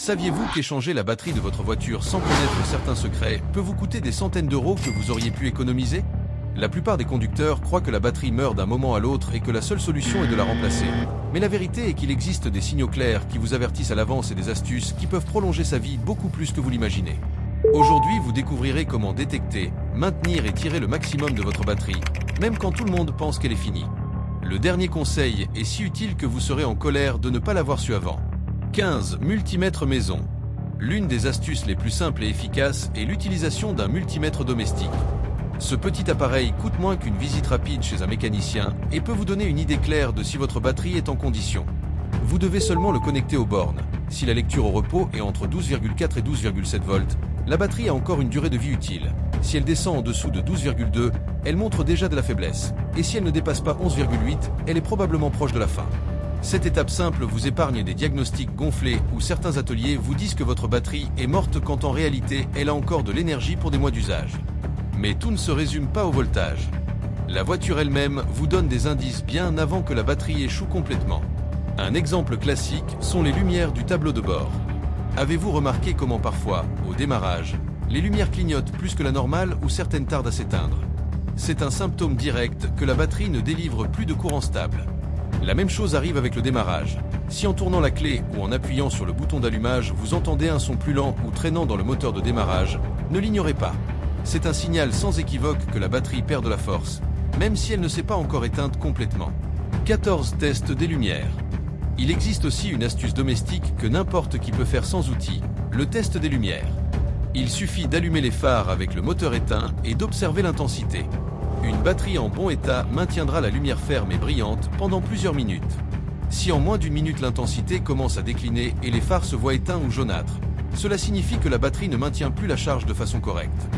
Saviez-vous qu'échanger la batterie de votre voiture sans connaître certains secrets peut vous coûter des centaines d'euros que vous auriez pu économiser? La plupart des conducteurs croient que la batterie meurt d'un moment à l'autre et que la seule solution est de la remplacer. Mais la vérité est qu'il existe des signaux clairs qui vous avertissent à l'avance et des astuces qui peuvent prolonger sa vie beaucoup plus que vous l'imaginez. Aujourd'hui, vous découvrirez comment détecter, maintenir et tirer le maximum de votre batterie, même quand tout le monde pense qu'elle est finie. Le dernier conseil est si utile que vous serez en colère de ne pas l'avoir su avant. 15. Multimètre maison. L'une des astuces les plus simples et efficaces est l'utilisation d'un multimètre domestique. Ce petit appareil coûte moins qu'une visite rapide chez un mécanicien et peut vous donner une idée claire de si votre batterie est en condition. Vous devez seulement le connecter aux bornes. Si la lecture au repos est entre 12,4 et 12,7 volts, la batterie a encore une durée de vie utile. Si elle descend en dessous de 12,2, elle montre déjà de la faiblesse. Et si elle ne dépasse pas 11,8, elle est probablement proche de la fin. Cette étape simple vous épargne des diagnostics gonflés où certains ateliers vous disent que votre batterie est morte quand en réalité elle a encore de l'énergie pour des mois d'usage. Mais tout ne se résume pas au voltage. La voiture elle-même vous donne des indices bien avant que la batterie échoue complètement. Un exemple classique sont les lumières du tableau de bord. Avez-vous remarqué comment parfois, au démarrage, les lumières clignotent plus que la normale ou certaines tardent à s'éteindre? C'est un symptôme direct que la batterie ne délivre plus de courant stable. La même chose arrive avec le démarrage. Si en tournant la clé ou en appuyant sur le bouton d'allumage, vous entendez un son plus lent ou traînant dans le moteur de démarrage, ne l'ignorez pas. C'est un signal sans équivoque que la batterie perd de la force, même si elle ne s'est pas encore éteinte complètement. 14. Test des lumières. Il existe aussi une astuce domestique que n'importe qui peut faire sans outil, le test des lumières. Il suffit d'allumer les phares avec le moteur éteint et d'observer l'intensité. Une batterie en bon état maintiendra la lumière ferme et brillante pendant plusieurs minutes. Si en moins d'une minute l'intensité commence à décliner et les phares se voient éteints ou jaunâtres, cela signifie que la batterie ne maintient plus la charge de façon correcte.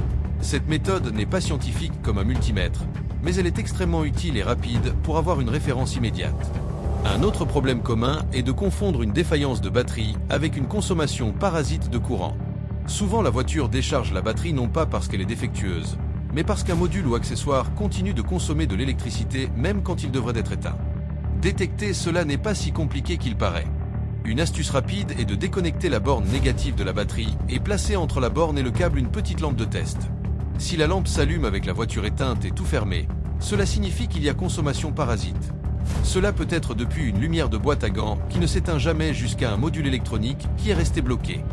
Cette méthode n'est pas scientifique comme un multimètre, mais elle est extrêmement utile et rapide pour avoir une référence immédiate. Un autre problème commun est de confondre une défaillance de batterie avec une consommation parasite de courant. Souvent la voiture décharge la batterie non pas parce qu'elle est défectueuse, mais parce qu'un module ou accessoire continue de consommer de l'électricité même quand il devrait être éteint. Détecter cela n'est pas si compliqué qu'il paraît. Une astuce rapide est de déconnecter la borne négative de la batterie et placer entre la borne et le câble une petite lampe de test. Si la lampe s'allume avec la voiture éteinte et tout fermé, cela signifie qu'il y a consommation parasite. Cela peut être depuis une lumière de boîte à gants qui ne s'éteint jamais jusqu'à un module électronique qui est resté bloqué.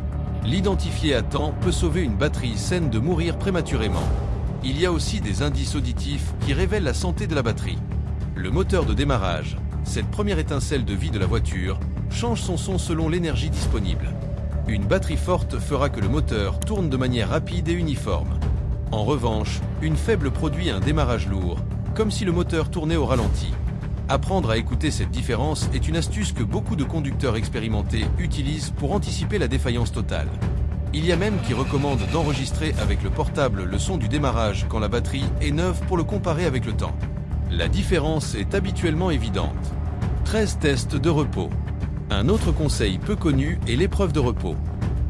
L'identifier à temps peut sauver une batterie saine de mourir prématurément. Il y a aussi des indices auditifs qui révèlent la santé de la batterie. Le moteur de démarrage, cette première étincelle de vie de la voiture, change son son selon l'énergie disponible. Une batterie forte fera que le moteur tourne de manière rapide et uniforme. En revanche, une faible produit un démarrage lourd, comme si le moteur tournait au ralenti. Apprendre à écouter cette différence est une astuce que beaucoup de conducteurs expérimentés utilisent pour anticiper la défaillance totale. Il y a même qui recommandent d'enregistrer avec le portable le son du démarrage quand la batterie est neuve pour le comparer avec le temps. La différence est habituellement évidente. 13 tests de repos. Un autre conseil peu connu est l'épreuve de repos.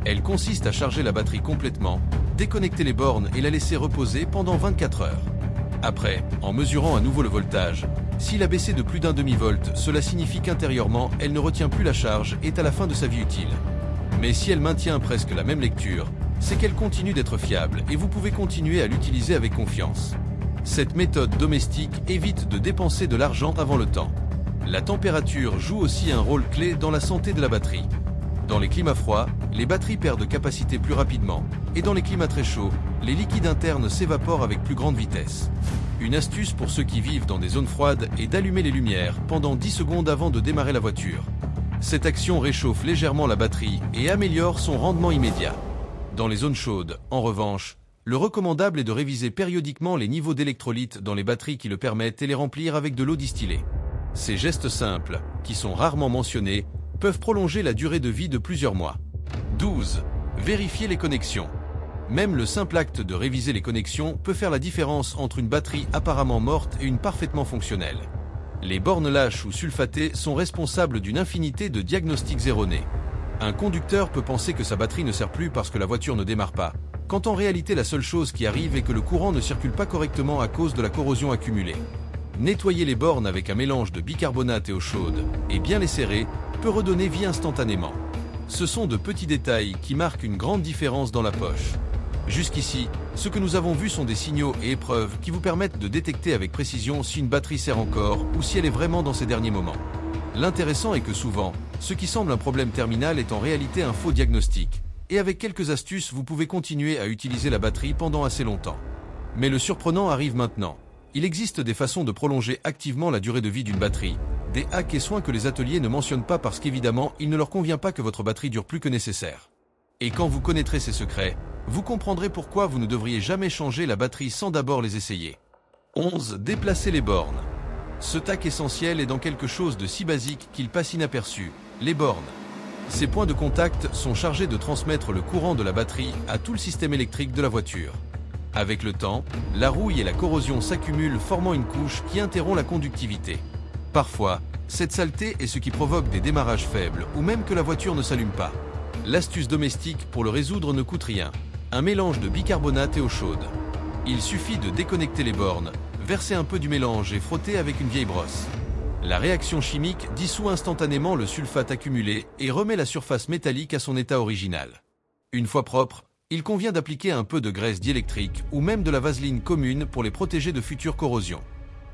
Elle consiste à charger la batterie complètement, déconnecter les bornes et la laisser reposer pendant 24 heures. Après, en mesurant à nouveau le voltage, s'il a baissé de plus d'un demi-volt, cela signifie qu'intérieurement, elle ne retient plus la charge et est à la fin de sa vie utile. Mais si elle maintient presque la même lecture, c'est qu'elle continue d'être fiable et vous pouvez continuer à l'utiliser avec confiance. Cette méthode domestique évite de dépenser de l'argent avant le temps. La température joue aussi un rôle clé dans la santé de la batterie. Dans les climats froids, les batteries perdent de capacité plus rapidement, et dans les climats très chauds, les liquides internes s'évaporent avec plus grande vitesse. Une astuce pour ceux qui vivent dans des zones froides est d'allumer les lumières pendant 10 secondes avant de démarrer la voiture. Cette action réchauffe légèrement la batterie et améliore son rendement immédiat. Dans les zones chaudes, en revanche, le recommandable est de réviser périodiquement les niveaux d'électrolytes dans les batteries qui le permettent et les remplir avec de l'eau distillée. Ces gestes simples, qui sont rarement mentionnés, peuvent prolonger la durée de vie de plusieurs mois. 12. Vérifier les connexions. Même le simple acte de réviser les connexions peut faire la différence entre une batterie apparemment morte et une parfaitement fonctionnelle. Les bornes lâches ou sulfatées sont responsables d'une infinité de diagnostics erronés. Un conducteur peut penser que sa batterie ne sert plus parce que la voiture ne démarre pas, quand en réalité la seule chose qui arrive est que le courant ne circule pas correctement à cause de la corrosion accumulée. Nettoyer les bornes avec un mélange de bicarbonate et eau chaude, et bien les serrer, peut redonner vie instantanément. Ce sont de petits détails qui marquent une grande différence dans la poche. Jusqu'ici, ce que nous avons vu sont des signaux et épreuves qui vous permettent de détecter avec précision si une batterie sert encore ou si elle est vraiment dans ses derniers moments. L'intéressant est que souvent, ce qui semble un problème terminal est en réalité un faux diagnostic, et avec quelques astuces vous pouvez continuer à utiliser la batterie pendant assez longtemps. Mais le surprenant arrive maintenant. Il existe des façons de prolonger activement la durée de vie d'une batterie, des hacks et soins que les ateliers ne mentionnent pas parce qu'évidemment, il ne leur convient pas que votre batterie dure plus que nécessaire. Et quand vous connaîtrez ces secrets, vous comprendrez pourquoi vous ne devriez jamais changer la batterie sans d'abord les essayer. 11. Déplacer les bornes. Ce tac essentiel est dans quelque chose de si basique qu'il passe inaperçu, les bornes. Ces points de contact sont chargés de transmettre le courant de la batterie à tout le système électrique de la voiture. Avec le temps, la rouille et la corrosion s'accumulent formant une couche qui interrompt la conductivité. Parfois, cette saleté est ce qui provoque des démarrages faibles ou même que la voiture ne s'allume pas. L'astuce domestique pour le résoudre ne coûte rien. Un mélange de bicarbonate et eau chaude. Il suffit de déconnecter les bornes, verser un peu du mélange et frotter avec une vieille brosse. La réaction chimique dissout instantanément le sulfate accumulé et remet la surface métallique à son état original. Une fois propre, il convient d'appliquer un peu de graisse diélectrique ou même de la vaseline commune pour les protéger de futures corrosions.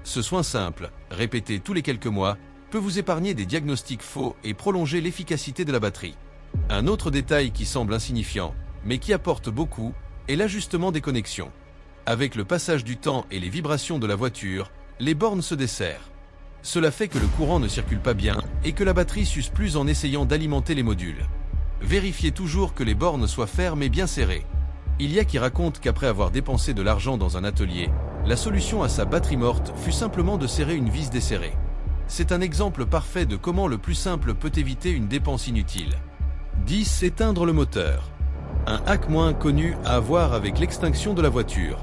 Ce soin simple, répété tous les quelques mois, peut vous épargner des diagnostics faux et prolonger l'efficacité de la batterie. Un autre détail qui semble insignifiant, mais qui apporte beaucoup, est l'ajustement des connexions. Avec le passage du temps et les vibrations de la voiture, les bornes se desserrent. Cela fait que le courant ne circule pas bien et que la batterie s'use plus en essayant d'alimenter les modules. Vérifiez toujours que les bornes soient fermes et bien serrées. Il y a qui racontent qu'après avoir dépensé de l'argent dans un atelier, la solution à sa batterie morte fut simplement de serrer une vis desserrée. C'est un exemple parfait de comment le plus simple peut éviter une dépense inutile. 10. Éteindre le moteur. Un hack moins connu à avoir avec l'extinction de la voiture.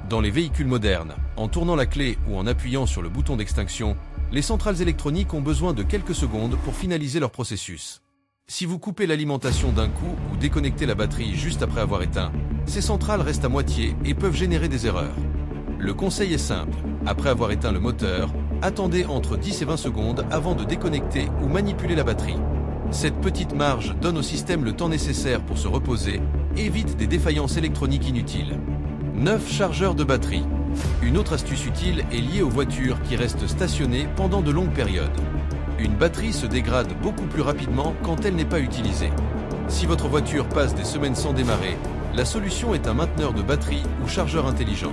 Dans les véhicules modernes, en tournant la clé ou en appuyant sur le bouton d'extinction, les centrales électroniques ont besoin de quelques secondes pour finaliser leur processus. Si vous coupez l'alimentation d'un coup ou déconnectez la batterie juste après avoir éteint, ces centrales restent à moitié et peuvent générer des erreurs. Le conseil est simple, après avoir éteint le moteur, attendez entre 10 et 20 secondes avant de déconnecter ou manipuler la batterie. Cette petite marge donne au système le temps nécessaire pour se reposer et évite des défaillances électroniques inutiles. 9. Chargeurs de batterie. Une autre astuce utile est liée aux voitures qui restent stationnées pendant de longues périodes. Une batterie se dégrade beaucoup plus rapidement quand elle n'est pas utilisée. Si votre voiture passe des semaines sans démarrer, la solution est un mainteneur de batterie ou chargeur intelligent.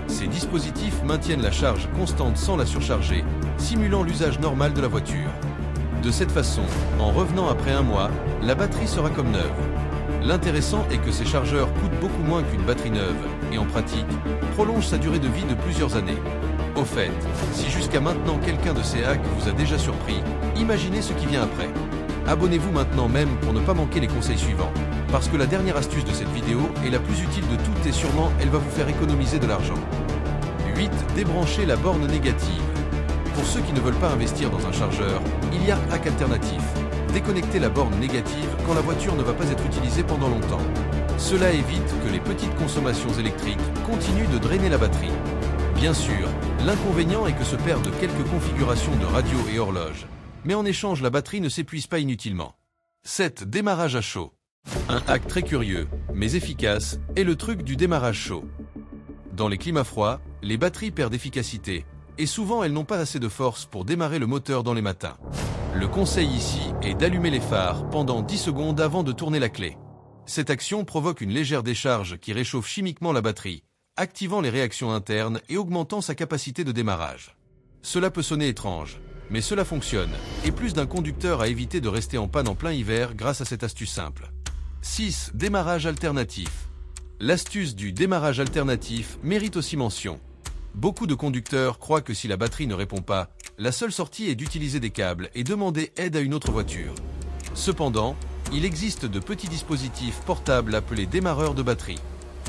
Ces dispositifs maintiennent la charge constante sans la surcharger, simulant l'usage normal de la voiture. De cette façon, en revenant après un mois, la batterie sera comme neuve. L'intéressant est que ces chargeurs coûtent beaucoup moins qu'une batterie neuve et en pratique, prolongent sa durée de vie de plusieurs années. Au fait, si jusqu'à maintenant quelqu'un de ces hacks vous a déjà surpris, imaginez ce qui vient après. Abonnez-vous maintenant même pour ne pas manquer les conseils suivants, parce que la dernière astuce de cette vidéo est la plus utile de toutes et sûrement elle va vous faire économiser de l'argent. 8. Débrancher la borne négative. Pour ceux qui ne veulent pas investir dans un chargeur, il y a un hack alternatif. Déconnecter la borne négative quand la voiture ne va pas être utilisée pendant longtemps. Cela évite que les petites consommations électriques continuent de drainer la batterie. Bien sûr, l'inconvénient est que se perdent quelques configurations de radio et horloge. Mais en échange, la batterie ne s'épuise pas inutilement. 7. Démarrage à chaud. Un hack très curieux, mais efficace, est le truc du démarrage chaud. Dans les climats froids, les batteries perdent efficacité, et souvent elles n'ont pas assez de force pour démarrer le moteur dans les matins. Le conseil ici est d'allumer les phares pendant 10 secondes avant de tourner la clé. Cette action provoque une légère décharge qui réchauffe chimiquement la batterie, activant les réactions internes et augmentant sa capacité de démarrage. Cela peut sonner étrange, mais cela fonctionne, et plus d'un conducteur a évité de rester en panne en plein hiver grâce à cette astuce simple. 6. Démarrage alternatif. L'astuce du démarrage alternatif mérite aussi mention. Beaucoup de conducteurs croient que si la batterie ne répond pas, la seule sortie est d'utiliser des câbles et demander aide à une autre voiture. Cependant, il existe de petits dispositifs portables appelés démarreurs de batterie.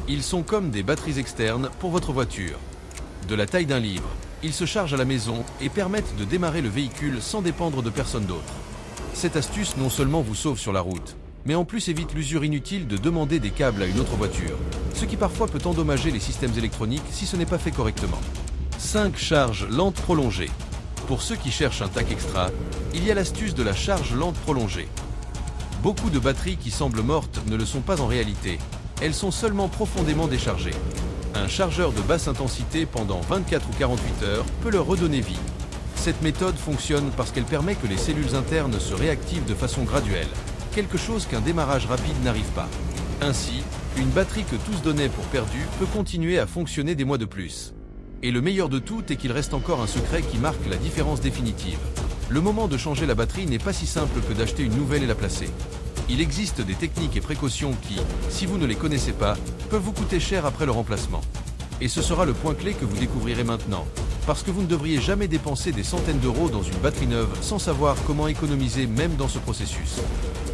Ils sont comme des batteries externes pour votre voiture. De la taille d'un livre, ils se chargent à la maison et permettent de démarrer le véhicule sans dépendre de personne d'autre. Cette astuce non seulement vous sauve sur la route, mais en plus évite l'usure inutile de demander des câbles à une autre voiture, ce qui parfois peut endommager les systèmes électroniques si ce n'est pas fait correctement. 5. Charge lente prolongée. Pour ceux qui cherchent un tac extra, il y a l'astuce de la charge lente prolongée. Beaucoup de batteries qui semblent mortes ne le sont pas en réalité. Elles sont seulement profondément déchargées. Un chargeur de basse intensité pendant 24 ou 48 heures peut leur redonner vie. Cette méthode fonctionne parce qu'elle permet que les cellules internes se réactivent de façon graduelle, quelque chose qu'un démarrage rapide n'arrive pas. Ainsi, une batterie que tous donnaient pour perdue peut continuer à fonctionner des mois de plus. Et le meilleur de tout est qu'il reste encore un secret qui marque la différence définitive. Le moment de changer la batterie n'est pas si simple que d'acheter une nouvelle et la placer. Il existe des techniques et précautions qui, si vous ne les connaissez pas, peuvent vous coûter cher après le remplacement. Et ce sera le point clé que vous découvrirez maintenant, parce que vous ne devriez jamais dépenser des centaines d'euros dans une batterie neuve sans savoir comment économiser même dans ce processus.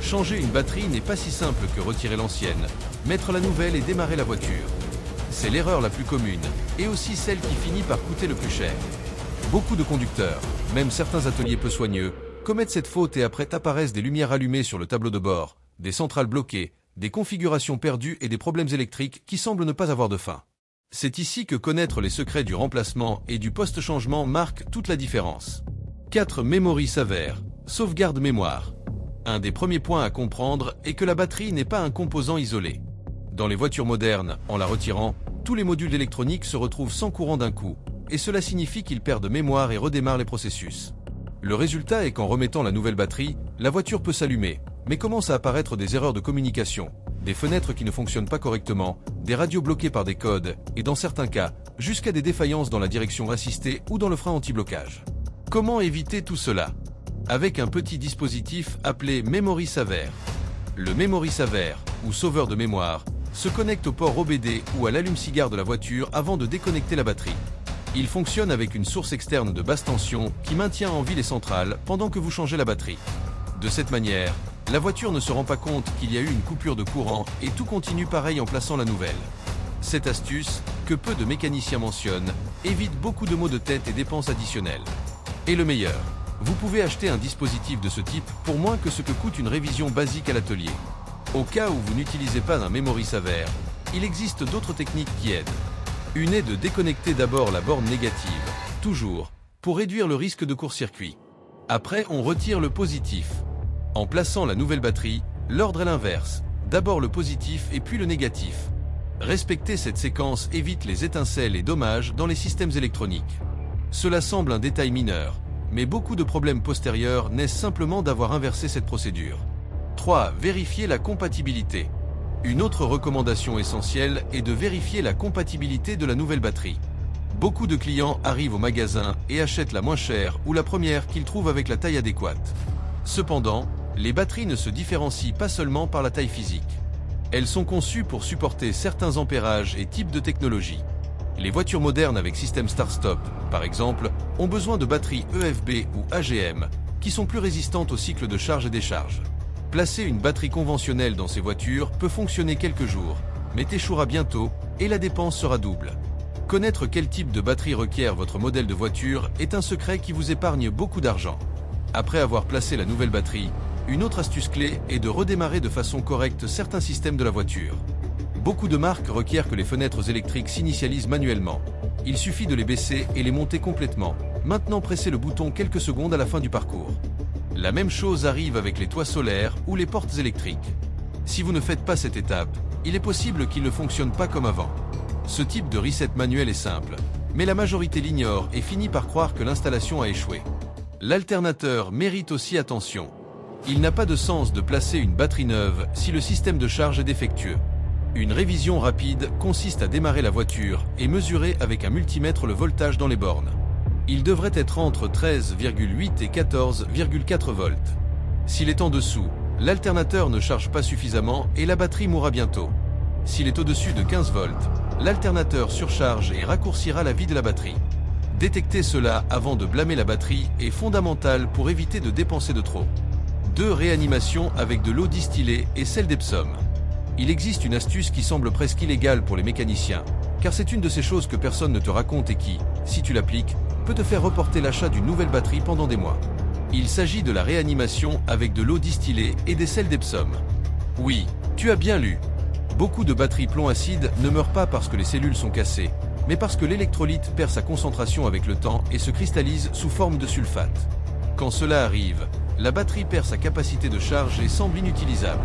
Changer une batterie n'est pas si simple que retirer l'ancienne, mettre la nouvelle et démarrer la voiture. C'est l'erreur la plus commune, et aussi celle qui finit par coûter le plus cher. Beaucoup de conducteurs, même certains ateliers peu soigneux, commettent cette faute et après apparaissent des lumières allumées sur le tableau de bord, des centrales bloquées, des configurations perdues et des problèmes électriques qui semblent ne pas avoir de fin. C'est ici que connaître les secrets du remplacement et du post-changement marque toute la différence. 4. Memory Saver, sauvegarde mémoire. Un des premiers points à comprendre est que la batterie n'est pas un composant isolé. Dans les voitures modernes, en la retirant, tous les modules électroniques se retrouvent sans courant d'un coup, et cela signifie qu'ils perdent mémoire et redémarrent les processus. Le résultat est qu'en remettant la nouvelle batterie, la voiture peut s'allumer, mais commence à apparaître des erreurs de communication, des fenêtres qui ne fonctionnent pas correctement, des radios bloquées par des codes, et dans certains cas, jusqu'à des défaillances dans la direction assistée ou dans le frein anti-blocage. Comment éviter tout cela? Avec un petit dispositif appelé Memory Saver. Le Memory Saver, ou sauveur de mémoire, se connecte au port OBD ou à l'allume-cigare de la voiture avant de déconnecter la batterie. Il fonctionne avec une source externe de basse tension qui maintient en vie les centrales pendant que vous changez la batterie. De cette manière, la voiture ne se rend pas compte qu'il y a eu une coupure de courant et tout continue pareil en plaçant la nouvelle. Cette astuce, que peu de mécaniciens mentionnent, évite beaucoup de maux de tête et dépenses additionnelles. Et le meilleur, vous pouvez acheter un dispositif de ce type pour moins que ce que coûte une révision basique à l'atelier. Au cas où vous n'utilisez pas un Memory Saver, il existe d'autres techniques qui aident. Une est de déconnecter d'abord la borne négative, toujours, pour réduire le risque de court-circuit. Après, on retire le positif. En plaçant la nouvelle batterie, l'ordre est l'inverse, d'abord le positif et puis le négatif. Respecter cette séquence évite les étincelles et dommages dans les systèmes électroniques. Cela semble un détail mineur, mais beaucoup de problèmes postérieurs naissent simplement d'avoir inversé cette procédure. 3. Vérifier la compatibilité. Une autre recommandation essentielle est de vérifier la compatibilité de la nouvelle batterie. Beaucoup de clients arrivent au magasin et achètent la moins chère ou la première qu'ils trouvent avec la taille adéquate. Cependant, les batteries ne se différencient pas seulement par la taille physique. Elles sont conçues pour supporter certains ampérages et types de technologie. Les voitures modernes avec système start-stop, par exemple, ont besoin de batteries EFB ou AGM, qui sont plus résistantes au cycle de charge et décharge. Placer une batterie conventionnelle dans ces voitures peut fonctionner quelques jours, mais échouera bientôt et la dépense sera double. Connaître quel type de batterie requiert votre modèle de voiture est un secret qui vous épargne beaucoup d'argent. Après avoir placé la nouvelle batterie, une autre astuce clé est de redémarrer de façon correcte certains systèmes de la voiture. Beaucoup de marques requièrent que les fenêtres électriques s'initialisent manuellement. Il suffit de les baisser et les monter complètement. Maintenant, pressez le bouton quelques secondes à la fin du parcours. La même chose arrive avec les toits solaires ou les portes électriques. Si vous ne faites pas cette étape, il est possible qu'ils ne fonctionnent pas comme avant. Ce type de reset manuel est simple, mais la majorité l'ignore et finit par croire que l'installation a échoué. L'alternateur mérite aussi attention. Il n'a pas de sens de placer une batterie neuve si le système de charge est défectueux. Une révision rapide consiste à démarrer la voiture et mesurer avec un multimètre le voltage dans les bornes. Il devrait être entre 13,8 et 14,4 volts. S'il est en dessous, l'alternateur ne charge pas suffisamment et la batterie mourra bientôt. S'il est au-dessus de 15 volts, l'alternateur surcharge et raccourcira la vie de la batterie. Détecter cela avant de blâmer la batterie est fondamental pour éviter de dépenser de trop. 2. Réanimation avec de l'eau distillée et sel d'Epsom. Il existe une astuce qui semble presque illégale pour les mécaniciens, car c'est une de ces choses que personne ne te raconte et qui, si tu l'appliques, peut te faire reporter l'achat d'une nouvelle batterie pendant des mois. Il s'agit de la réanimation avec de l'eau distillée et des sels d'Epsom. Oui, tu as bien lu. Beaucoup de batteries plomb-acide ne meurent pas parce que les cellules sont cassées, mais parce que l'électrolyte perd sa concentration avec le temps et se cristallise sous forme de sulfate. Quand cela arrive, la batterie perd sa capacité de charge et semble inutilisable.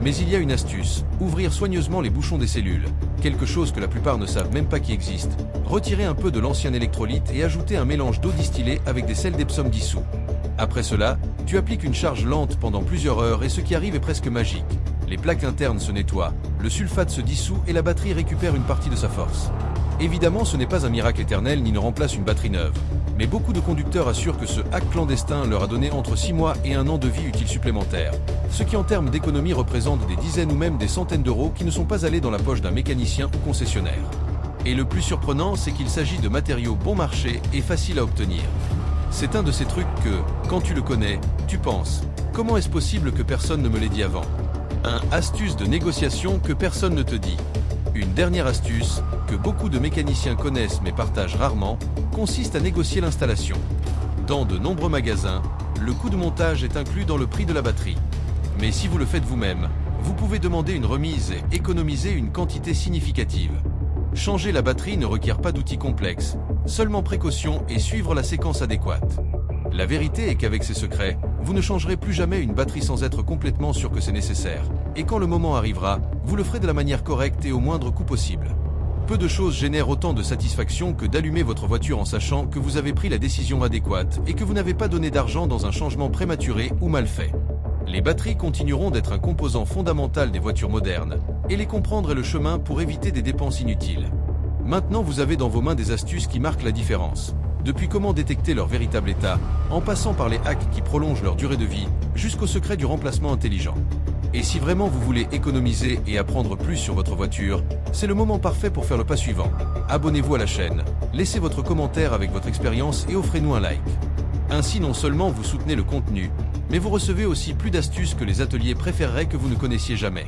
Mais il y a une astuce, ouvrir soigneusement les bouchons des cellules, quelque chose que la plupart ne savent même pas qui existe, retirer un peu de l'ancien électrolyte et ajouter un mélange d'eau distillée avec des sels d'Epsom dissous. Après cela, tu appliques une charge lente pendant plusieurs heures et ce qui arrive est presque magique. Les plaques internes se nettoient, le sulfate se dissout et la batterie récupère une partie de sa force. Évidemment, ce n'est pas un miracle éternel ni ne remplace une batterie neuve. Mais beaucoup de conducteurs assurent que ce hack clandestin leur a donné entre 6 mois et 1 an de vie utile supplémentaire. Ce qui en termes d'économie représente des dizaines ou même des centaines d'euros qui ne sont pas allés dans la poche d'un mécanicien ou concessionnaire. Et le plus surprenant, c'est qu'il s'agit de matériaux bon marché et faciles à obtenir. C'est un de ces trucs que, quand tu le connais, tu penses « Comment est-ce possible que personne ne me l'ait dit avant ?» Un astuce de négociation que personne ne te dit. Une dernière astuce, que beaucoup de mécaniciens connaissent mais partagent rarement, consiste à négocier l'installation. Dans de nombreux magasins, le coût de montage est inclus dans le prix de la batterie. Mais si vous le faites vous-même, vous pouvez demander une remise et économiser une quantité significative. Changer la batterie ne requiert pas d'outils complexes, seulement précaution et suivre la séquence adéquate. La vérité est qu'avec ces secrets, vous ne changerez plus jamais une batterie sans être complètement sûr que c'est nécessaire. Et quand le moment arrivera, vous le ferez de la manière correcte et au moindre coût possible. Peu de choses génèrent autant de satisfaction que d'allumer votre voiture en sachant que vous avez pris la décision adéquate et que vous n'avez pas donné d'argent dans un changement prématuré ou mal fait. Les batteries continueront d'être un composant fondamental des voitures modernes, et les comprendre est le chemin pour éviter des dépenses inutiles. Maintenant, vous avez dans vos mains des astuces qui marquent la différence. Depuis comment détecter leur véritable état, en passant par les hacks qui prolongent leur durée de vie, jusqu'au secret du remplacement intelligent. Et si vraiment vous voulez économiser et apprendre plus sur votre voiture, c'est le moment parfait pour faire le pas suivant. Abonnez-vous à la chaîne, laissez votre commentaire avec votre expérience et offrez-nous un like. Ainsi non seulement vous soutenez le contenu, mais vous recevez aussi plus d'astuces que les ateliers préféreraient que vous ne connaissiez jamais.